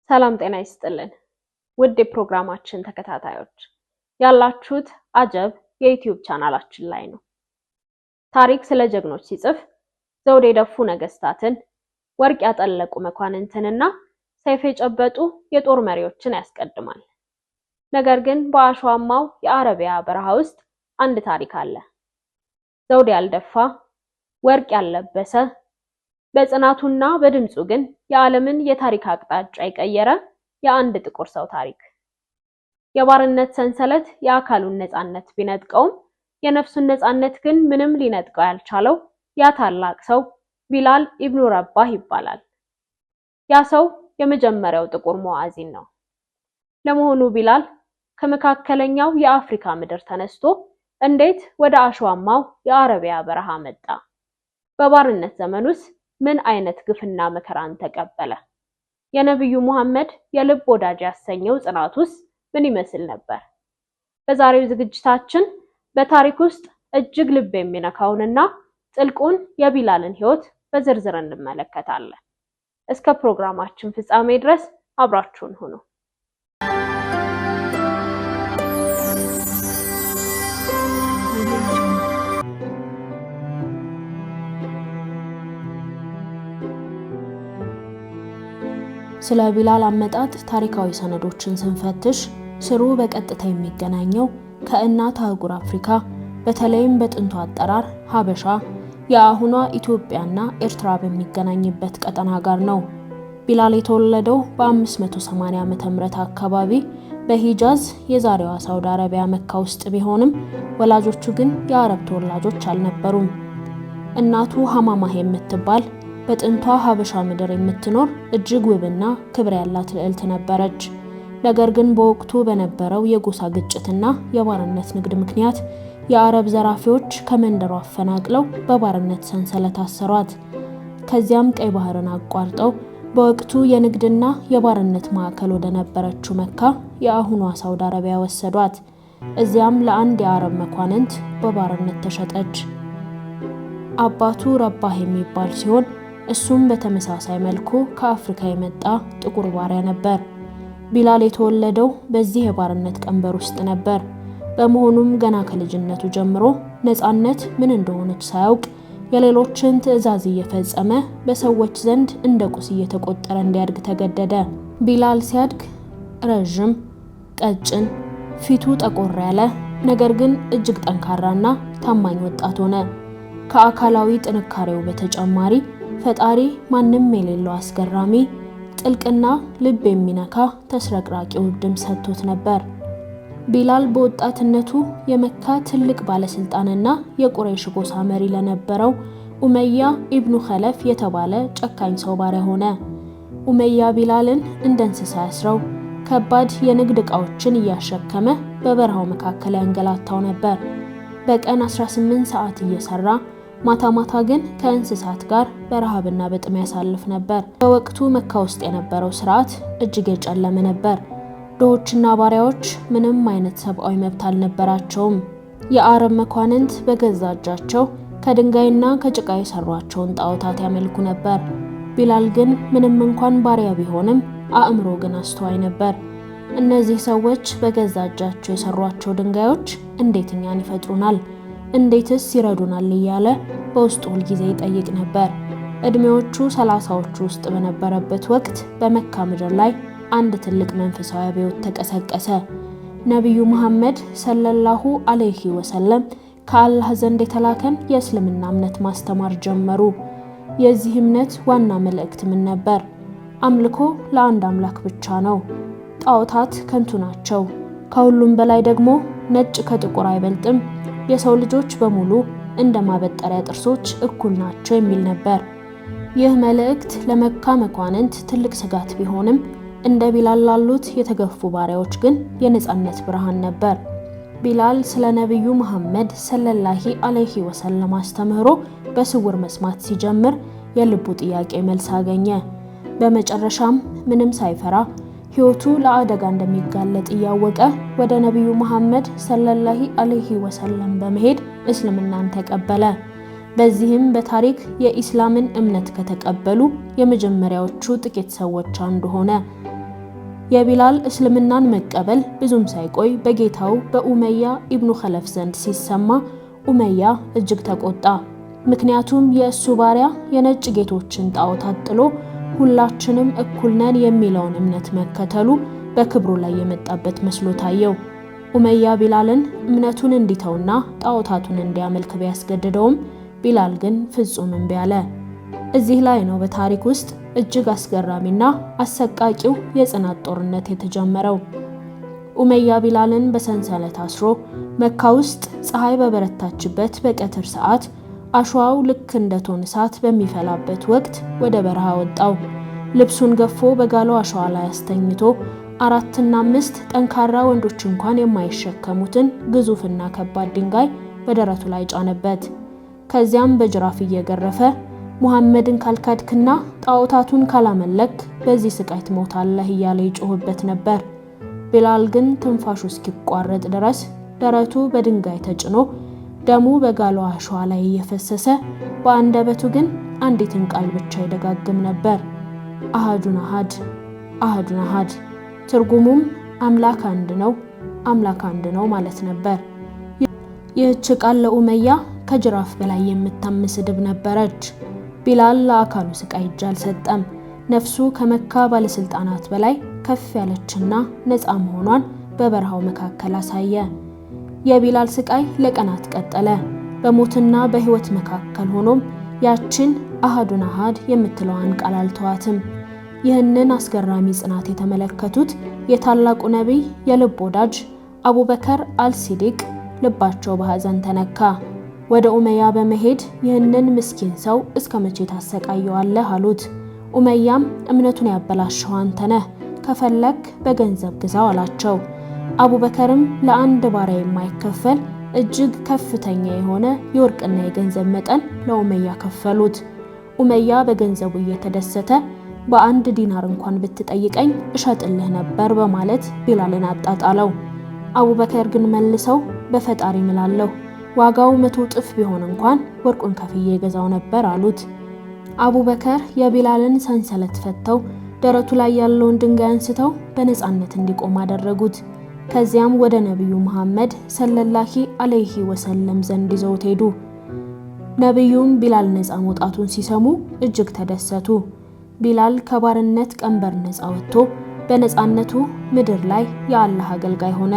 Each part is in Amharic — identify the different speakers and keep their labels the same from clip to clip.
Speaker 1: ሰላም ጤና ይስጥልን ውድ የፕሮግራማችን ተከታታዮች ያላችሁት አጀብ የዩቲዩብ ቻናላችን ላይ ነው። ታሪክ ስለ ጀግኖች ሲጽፍ ዘውድ የደፉ ነገስታትን፣ ወርቅ ያጠለቁ መኳንንትንና ሰይፍ የጨበጡ የጦር መሪዎችን ያስቀድማል። ነገር ግን በአሸዋማው የአረቢያ በረሃ ውስጥ አንድ ታሪክ አለ። ዘውድ ያልደፋ፣ ወርቅ ያልለበሰ፣ በጽናቱና በድምጹ ግን የዓለምን የታሪክ አቅጣጫ የቀየረ የአንድ ጥቁር ሰው ታሪክ። የባርነት ሰንሰለት የአካሉን ነፃነት ቢነጥቀውም የነፍሱን ነፃነት ግን ምንም ሊነጥቀው ያልቻለው ያ ታላቅ ሰው ቢላል ኢብኑ ረባህ ይባላል። ያ ሰው የመጀመሪያው ጥቁር ሙአዚን ነው። ለመሆኑ ቢላል ከመካከለኛው የአፍሪካ ምድር ተነስቶ እንዴት ወደ አሸዋማው የአረቢያ በረሃ መጣ? በባርነት ዘመኑስ ምን አይነት ግፍና መከራን ተቀበለ? የነብዩ መሐመድ የልብ ወዳጅ ያሰኘው ጽናቱስ ምን ይመስል ነበር? በዛሬው ዝግጅታችን በታሪክ ውስጥ እጅግ ልብ የሚነካውንና ጥልቁን የቢላልን ህይወት በዝርዝር እንመለከታለን። እስከ ፕሮግራማችን ፍጻሜ ድረስ አብራችሁን ሁኑ።
Speaker 2: ስለ ቢላል አመጣጥ ታሪካዊ ሰነዶችን ስንፈትሽ ስሩ በቀጥታ የሚገናኘው ከእናት አህጉር አፍሪካ በተለይም በጥንቱ አጠራር ሀበሻ የአሁኗ ኢትዮጵያና ኤርትራ በሚገናኝበት ቀጠና ጋር ነው። ቢላል የተወለደው በ580 ዓመተ ምህረት አካባቢ በሂጃዝ የዛሬዋ ሳውዲ አረቢያ መካ ውስጥ ቢሆንም ወላጆቹ ግን የአረብ ተወላጆች አልነበሩም። እናቱ ሐማማህ የምትባል በጥንቷ ሀበሻ ምድር የምትኖር እጅግ ውብና ክብር ያላት ልዕልት ነበረች። ነገር ግን በወቅቱ በነበረው የጎሳ ግጭትና የባርነት ንግድ ምክንያት የአረብ ዘራፊዎች ከመንደሯ አፈናቅለው በባርነት ሰንሰለት አሰሯት። ከዚያም ቀይ ባህርን አቋርጠው በወቅቱ የንግድና የባርነት ማዕከል ወደ ነበረችው መካ የአሁኗ ሳውዲ አረቢያ ወሰዷት። እዚያም ለአንድ የአረብ መኳንንት በባርነት ተሸጠች። አባቱ ረባህ የሚባል ሲሆን እሱም በተመሳሳይ መልኩ ከአፍሪካ የመጣ ጥቁር ባሪያ ነበር። ቢላል የተወለደው በዚህ የባርነት ቀንበር ውስጥ ነበር። በመሆኑም ገና ከልጅነቱ ጀምሮ ነፃነት ምን እንደሆነች ሳያውቅ የሌሎችን ትዕዛዝ እየፈጸመ በሰዎች ዘንድ እንደ ቁስ እየተቆጠረ እንዲያድግ ተገደደ። ቢላል ሲያድግ ረጅም፣ ቀጭን፣ ፊቱ ጠቆር ያለ ነገር ግን እጅግ ጠንካራና ታማኝ ወጣት ሆነ። ከአካላዊ ጥንካሬው በተጨማሪ ፈጣሪ ማንም የሌለው አስገራሚ ጥልቅና ልብ የሚነካ ተስረቅራቂ ውድም ሰጥቶት ነበር። ቢላል በወጣትነቱ የመካ ትልቅ ባለስልጣንና የቁረይሽ ጎሳ መሪ ለነበረው ኡመያ ኢብኑ ኸለፍ የተባለ ጨካኝ ሰው ባሪያ ሆነ። ኡመያ ቢላልን እንደ እንስሳ ያስረው ከባድ የንግድ ዕቃዎችን እያሸከመ በበረሃው መካከል ያንገላታው ነበር። በቀን 18 ሰዓት እየሰራ ማታ ማታ ግን ከእንስሳት ጋር በረሃብና በጥም ያሳልፍ ነበር። በወቅቱ መካ ውስጥ የነበረው ስርዓት እጅግ የጨለመ ነበር። ድሆችና ባሪያዎች ምንም አይነት ሰብአዊ መብት አልነበራቸውም። የአረብ መኳንንት በገዛ እጃቸው ከድንጋይና ከጭቃ የሰሯቸውን ጣዖታት ያመልኩ ነበር። ቢላል ግን ምንም እንኳን ባሪያ ቢሆንም አእምሮ ግን አስተዋይ ነበር። እነዚህ ሰዎች በገዛ እጃቸው የሰሯቸው ድንጋዮች እንዴት እኛን ይፈጥሩናል? እንዴትስ ይረዱናል? እያለ በውስጡ ሁልጊዜ ይጠይቅ ነበር። እድሜዎቹ 30ዎቹ ውስጥ በነበረበት ወቅት በመካ ምድር ላይ አንድ ትልቅ መንፈሳዊ አብዮት ተቀሰቀሰ። ነብዩ መሐመድ ሰለላሁ ዐለይሂ ወሰለም ከአላህ ዘንድ የተላከን የእስልምና እምነት ማስተማር ጀመሩ። የዚህ እምነት ዋና መልእክት ምን ነበር? አምልኮ ለአንድ አምላክ ብቻ ነው። ጣዖታት ከንቱ ናቸው። ከሁሉም በላይ ደግሞ ነጭ ከጥቁር አይበልጥም። የሰው ልጆች በሙሉ እንደ ማበጠሪያ ጥርሶች እኩል ናቸው የሚል ነበር። ይህ መልእክት ለመካ መኳንንት ትልቅ ስጋት ቢሆንም እንደ ቢላል ላሉት የተገፉ ባሪያዎች ግን የነፃነት ብርሃን ነበር። ቢላል ስለ ነብዩ መሐመድ ሰለላሁ ዐለይሂ ወሰለም አስተምህሮ በስውር መስማት ሲጀምር የልቡ ጥያቄ መልስ አገኘ። በመጨረሻም ምንም ሳይፈራ ህይወቱ ለአደጋ እንደሚጋለጥ እያወቀ ወደ ነብዩ መሐመድ ሰለላሁ ዐለይሂ ወሰለም በመሄድ እስልምናን ተቀበለ። በዚህም በታሪክ የኢስላምን እምነት ከተቀበሉ የመጀመሪያዎቹ ጥቂት ሰዎች አንዱ ሆነ። የቢላል እስልምናን መቀበል ብዙም ሳይቆይ በጌታው በኡመያ ኢብኑ ኸለፍ ዘንድ ሲሰማ ኡመያ እጅግ ተቆጣ። ምክንያቱም የእሱ ባሪያ የነጭ ጌቶችን ጣዖታት ጥሎ ሁላችንም እኩል ነን የሚለውን እምነት መከተሉ በክብሩ ላይ የመጣበት መስሎ ታየው። ኡመያ ቢላልን እምነቱን እንዲተውና ጣዖታቱን እንዲያመልክ ቢያስገድደውም ቢላል ግን ፍጹም እምቢ አለ። እዚህ ላይ ነው በታሪክ ውስጥ እጅግ አስገራሚና አሰቃቂው የጽናት ጦርነት የተጀመረው። ኡመያ ቢላልን በሰንሰለት አስሮ መካ ውስጥ ፀሐይ በበረታችበት በቀትር ሰዓት አሸዋው ልክ እንደ ቶን እሳት በሚፈላበት ወቅት ወደ በረሃ ወጣው። ልብሱን ገፎ በጋለው አሸዋ ላይ አስተኝቶ 4 እና 5 ጠንካራ ወንዶች እንኳን የማይሸከሙትን ግዙፍና ከባድ ድንጋይ በደረቱ ላይ ጫነበት። ከዚያም በጅራፍ እየገረፈ ሙሐመድን ካልካድክና ጣዖታቱን ካላመለክ በዚህ ስቃይ ትሞታለህ እያለ ይጮህበት ነበር። ቢላል ግን ትንፋሹ እስኪቋረጥ ድረስ ደረቱ በድንጋይ ተጭኖ ደሙ በጋለው አሸዋ ላይ እየፈሰሰ በአንደበቱ ግን አንዲትን ቃል ብቻ ይደጋግም ነበር። አሐዱን አሐድ፣ አሐዱን አሐድ። ትርጉሙም አምላክ አንድ ነው፣ አምላክ አንድ ነው ማለት ነበር። ይህች ቃል ለኡመያ ከጅራፍ በላይ የምታምስ ስድብ ነበረች። ቢላል ለአካሉ ስቃይ እጅ አልሰጠም። ነፍሱ ከመካ ባለስልጣናት በላይ ከፍ ያለችና ነፃ መሆኗን በበረሃው መካከል አሳየ። የቢላል ስቃይ ለቀናት ቀጠለ። በሞትና በህይወት መካከል ሆኖም ያችን አሐዱን አሐድ የምትለዋን ቃል አልተዋትም። ይህንን አስገራሚ ጽናት የተመለከቱት የታላቁ ነቢይ የልብ ወዳጅ አቡበከር አልሲዲቅ ልባቸው በሐዘን ተነካ። ወደ ኡመያ በመሄድ ይህንን ምስኪን ሰው እስከ መቼ ታሰቃየዋለህ አሉት። ኡመያም እምነቱን ያበላሸው አንተ ነህ፣ ከፈለክ በገንዘብ ግዛው አላቸው። አቡበከርም ለአንድ ባሪያ የማይከፈል እጅግ ከፍተኛ የሆነ የወርቅና የገንዘብ መጠን ለኡመያ ከፈሉት። ኡመያ በገንዘቡ እየተደሰተ በአንድ ዲናር እንኳን ብትጠይቀኝ እሸጥልህ ነበር በማለት ቢላልን አጣጣለው። አቡበከር ግን መልሰው በፈጣሪ ምላለሁ ዋጋው 100 እጥፍ ቢሆን እንኳን ወርቁን ከፍዬ ገዛው ነበር አሉት። አቡበከር የቢላልን ሰንሰለት ፈተው ደረቱ ላይ ያለውን ድንጋይ አንስተው በነፃነት እንዲቆም አደረጉት። ከዚያም ወደ ነብዩ መሐመድ ሰለላሁ ዐለይሂ ወሰለም ዘንድ ይዘውት ሄዱ። ነብዩም ቢላል ነፃ መውጣቱን ሲሰሙ እጅግ ተደሰቱ። ቢላል ከባርነት ቀንበር ነፃ ወጥቶ በነፃነቱ ምድር ላይ የአላህ አገልጋይ ሆነ።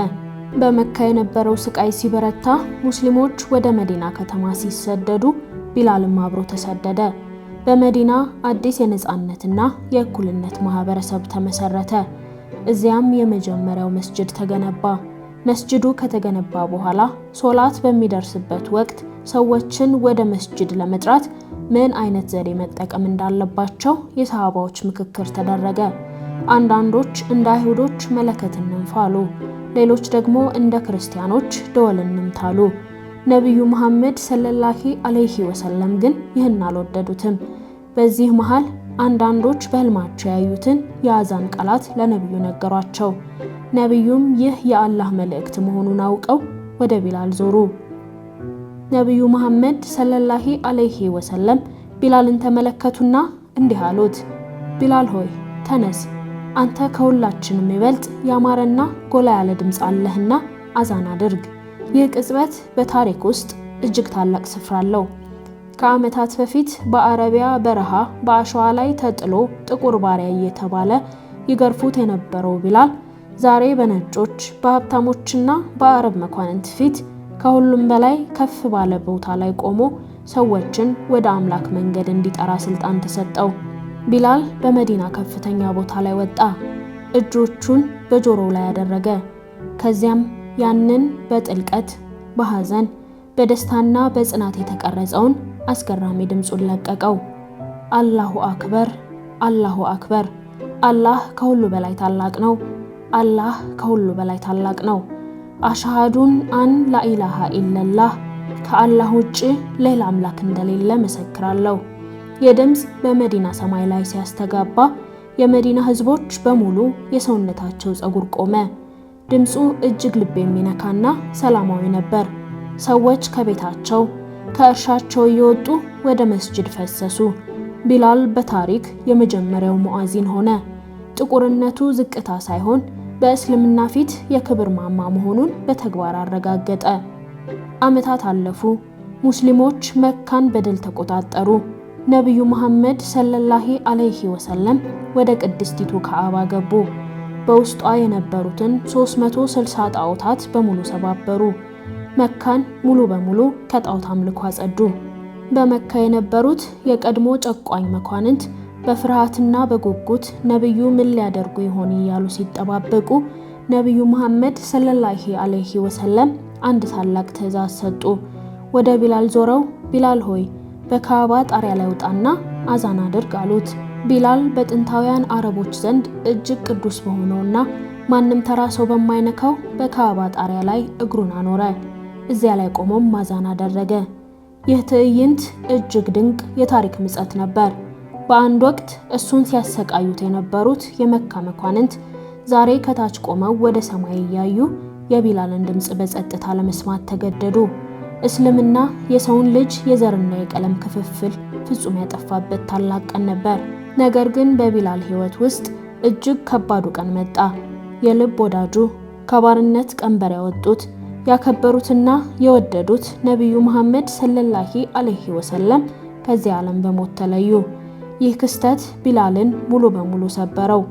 Speaker 2: በመካ የነበረው ስቃይ ሲበረታ ሙስሊሞች ወደ መዲና ከተማ ሲሰደዱ ቢላልም አብሮ ተሰደደ። በመዲና አዲስ የነፃነትና የእኩልነት ማህበረሰብ ተመሰረተ። እዚያም የመጀመሪያው መስጂድ ተገነባ። መስጂዱ ከተገነባ በኋላ ሶላት በሚደርስበት ወቅት ሰዎችን ወደ መስጂድ ለመጥራት ምን አይነት ዘዴ መጠቀም እንዳለባቸው የሰሃባዎች ምክክር ተደረገ። አንዳንዶች እንደ አይሁዶች መለከት እንንፋሉ፣ ሌሎች ደግሞ እንደ ክርስቲያኖች ደወል እንምታሉ። ነብዩ መሐመድ ሰለላሁ ዐለይሂ ወሰለም ግን ይህን አልወደዱትም። በዚህ መሃል አንዳንዶች በህልማቸው ያዩትን የአዛን ቃላት ለነብዩ ነገሯቸው። ነብዩም ይህ የአላህ መልእክት መሆኑን አውቀው ወደ ቢላል ዞሩ። ነብዩ መሐመድ ሰለላሁ ዐለይሂ ወሰለም ቢላልን ተመለከቱና እንዲህ አሉት፣ ቢላል ሆይ ተነስ፣ አንተ ከሁላችንም ይበልጥ ያማረና ጎላ ያለ ድምጽ አለህና አዛን አድርግ። ይህ ቅጽበት በታሪክ ውስጥ እጅግ ታላቅ ስፍራ አለው። ከዓመታት በፊት በአረቢያ በረሃ በአሸዋ ላይ ተጥሎ ጥቁር ባሪያ እየተባለ ይገርፉት የነበረው ቢላል ዛሬ በነጮች በሀብታሞችና በአረብ መኳንንት ፊት ከሁሉም በላይ ከፍ ባለ ቦታ ላይ ቆሞ ሰዎችን ወደ አምላክ መንገድ እንዲጠራ ስልጣን ተሰጠው። ቢላል በመዲና ከፍተኛ ቦታ ላይ ወጣ። እጆቹን በጆሮው ላይ ያደረገ። ከዚያም ያንን በጥልቀት በሐዘን በደስታና በጽናት የተቀረጸውን አስገራሚ ድምጹን ለቀቀው። አላሁ አክበር፣ አላሁ አክበር። አላህ ከሁሉ በላይ ታላቅ ነው። አላህ ከሁሉ በላይ ታላቅ ነው። አሽሃዱን አን ላኢላሃ ኢላላህ ከአላህ ውጪ ሌላ አምላክ እንደሌለ መሰክራለሁ። የድምጽ በመዲና ሰማይ ላይ ሲያስተጋባ የመዲና ህዝቦች በሙሉ የሰውነታቸው ጸጉር ቆመ። ድምጹ እጅግ ልብ የሚነካና ሰላማዊ ነበር። ሰዎች ከቤታቸው ከእርሻቸው እየወጡ ወደ መስጂድ ፈሰሱ። ቢላል በታሪክ የመጀመሪያው ሙአዚን ሆነ። ጥቁርነቱ ዝቅታ ሳይሆን በእስልምና ፊት የክብር ማማ መሆኑን በተግባር አረጋገጠ። ዓመታት አለፉ። ሙስሊሞች መካን በድል ተቆጣጠሩ። ነብዩ መሐመድ ሰለላሁ ዐለይሂ ወሰለም ወደ ቅድስቲቱ ካዕባ ገቡ። በውስጧ የነበሩትን 360 ጣዖታት በሙሉ ሰባበሩ። መካን ሙሉ በሙሉ ከጣዖት አምልኮ አጸዱ። በመካ የነበሩት የቀድሞ ጨቋኝ መኳንንት በፍርሃትና በጉጉት ነብዩ ምን ሊያደርጉ ይሆን እያሉ ሲጠባበቁ ነብዩ መሐመድ ሰለላሁ ዐለይሂ ወሰለም አንድ ታላቅ ትዕዛዝ ሰጡ። ወደ ቢላል ዞረው ቢላል ሆይ በካዕባ ጣሪያ ላይ ውጣና አዛን አድርግ አሉት። ቢላል በጥንታውያን አረቦች ዘንድ እጅግ ቅዱስ በሆነውና ማንም ተራ ሰው በማይነካው በካዕባ ጣሪያ ላይ እግሩን አኖረ። እዚያ ላይ ቆሞም አዛን አደረገ። ይህ ትዕይንት እጅግ ድንቅ የታሪክ ምጸት ነበር። በአንድ ወቅት እሱን ሲያሰቃዩት የነበሩት የመካ መኳንንት ዛሬ ከታች ቆመው ወደ ሰማይ እያዩ የቢላልን ድምጽ በጸጥታ ለመስማት ተገደዱ። እስልምና የሰውን ልጅ የዘርና የቀለም ክፍፍል ፍጹም ያጠፋበት ታላቅ ቀን ነበር። ነገር ግን በቢላል ሕይወት ውስጥ እጅግ ከባዱ ቀን መጣ። የልብ ወዳጁ፣ ከባርነት ቀንበር ያወጡት፣ ያከበሩትና የወደዱት ነብዩ መሐመድ ሰለላሁ ዐለይሂ ወሰለም ከዚህ ዓለም በሞት ተለዩ። ይህ ክስተት ቢላልን ሙሉ በሙሉ ሰበረው።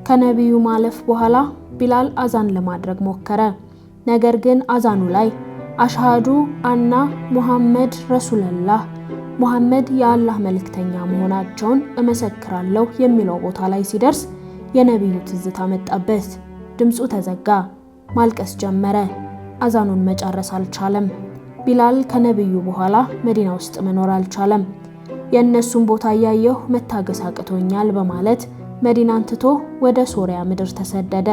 Speaker 2: ከነብዩ ማለፍ በኋላ ቢላል አዛን ለማድረግ ሞከረ። ነገር ግን አዛኑ ላይ አሽሃዱ አና ሙሐመድ ረሱልላህ ሙሐመድ የአላህ መልእክተኛ መሆናቸውን እመሰክራለሁ የሚለው ቦታ ላይ ሲደርስ የነብዩ ትዝታ መጣበት። ድምፁ ተዘጋ። ማልቀስ ጀመረ። አዛኑን መጨረስ አልቻለም። ቢላል ከነብዩ በኋላ መዲና ውስጥ መኖር አልቻለም። የእነሱን ቦታ ያየሁ መታገስ አቅቶኛል በማለት መዲናን ትቶ ወደ ሶሪያ ምድር ተሰደደ።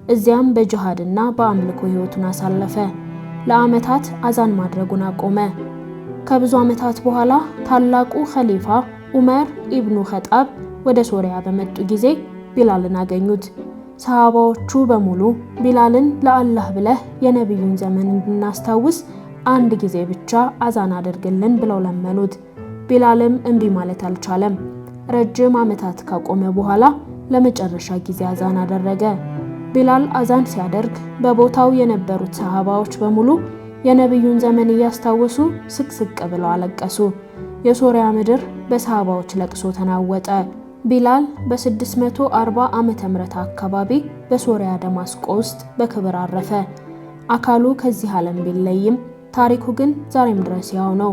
Speaker 2: እዚያም በጂሃድና በአምልኮ ሕይወቱን አሳለፈ። ለዓመታት አዛን ማድረጉን አቆመ። ከብዙ ዓመታት በኋላ ታላቁ ኸሊፋ ዑመር ኢብኑ ኸጣብ ወደ ሶሪያ በመጡ ጊዜ ቢላልን አገኙት። ሰሃባዎቹ በሙሉ ቢላልን ለአላህ ብለህ የነብዩን ዘመን እንድናስታውስ አንድ ጊዜ ብቻ አዛን አድርግልን ብለው ለመኑት። ቢላልም እንቢ ማለት አልቻለም። ረጅም ዓመታት ካቆመ በኋላ ለመጨረሻ ጊዜ አዛን አደረገ። ቢላል አዛን ሲያደርግ በቦታው የነበሩት ሰሃባዎች በሙሉ የነብዩን ዘመን እያስታወሱ ስቅስቅ ብለው አለቀሱ። የሶሪያ ምድር በሰሃባዎች ለቅሶ ተናወጠ። ቢላል በ640 ዓመተ ምህረት አካባቢ በሶሪያ ደማስቆ ውስጥ በክብር አረፈ። አካሉ ከዚህ ዓለም ቢለይም ታሪኩ ግን ዛሬም ድረስ ያው ነው።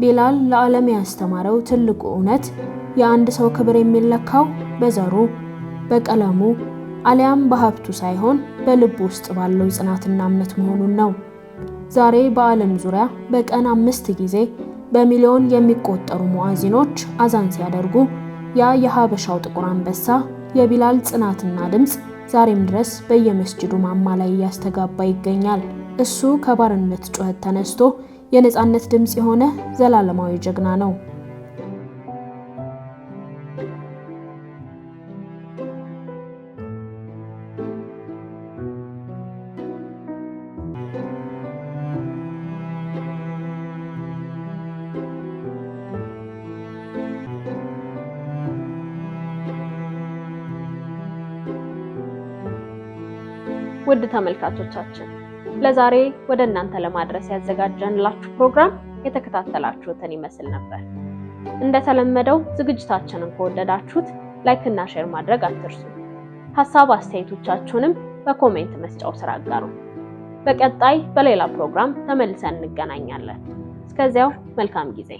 Speaker 2: ቢላል ለዓለም ያስተማረው ትልቁ እውነት የአንድ ሰው ክብር የሚለካው በዘሩ፣ በቀለሙ አሊያም በሀብቱ ሳይሆን በልቡ ውስጥ ባለው ጽናትና እምነት መሆኑን ነው። ዛሬ በዓለም ዙሪያ በቀን 5 ጊዜ በሚሊዮን የሚቆጠሩ ሙአዚኖች አዛን ሲያደርጉ ያ የሀበሻው ጥቁር አንበሳ የቢላል ጽናትና ድምጽ ዛሬም ድረስ በየመስጂዱ ማማ ላይ ያስተጋባ ይገኛል። እሱ ከባርነት ጩኸት ተነስቶ የነጻነት ድምጽ የሆነ ዘላለማዊ ጀግና ነው።
Speaker 1: ውድ ተመልካቾቻችን ለዛሬ ወደ እናንተ ለማድረስ ያዘጋጀንላችሁ ፕሮግራም የተከታተላችሁትን ይመስል ነበር። እንደተለመደው ዝግጅታችንን ከወደዳችሁት ላይክ እና ሼር ማድረግ አትርሱ። ሐሳብ አስተያየቶቻችሁንም በኮሜንት መስጫው ስር አጋሩ። በቀጣይ በሌላ ፕሮግራም ተመልሰን እንገናኛለን። እስከዚያው መልካም ጊዜ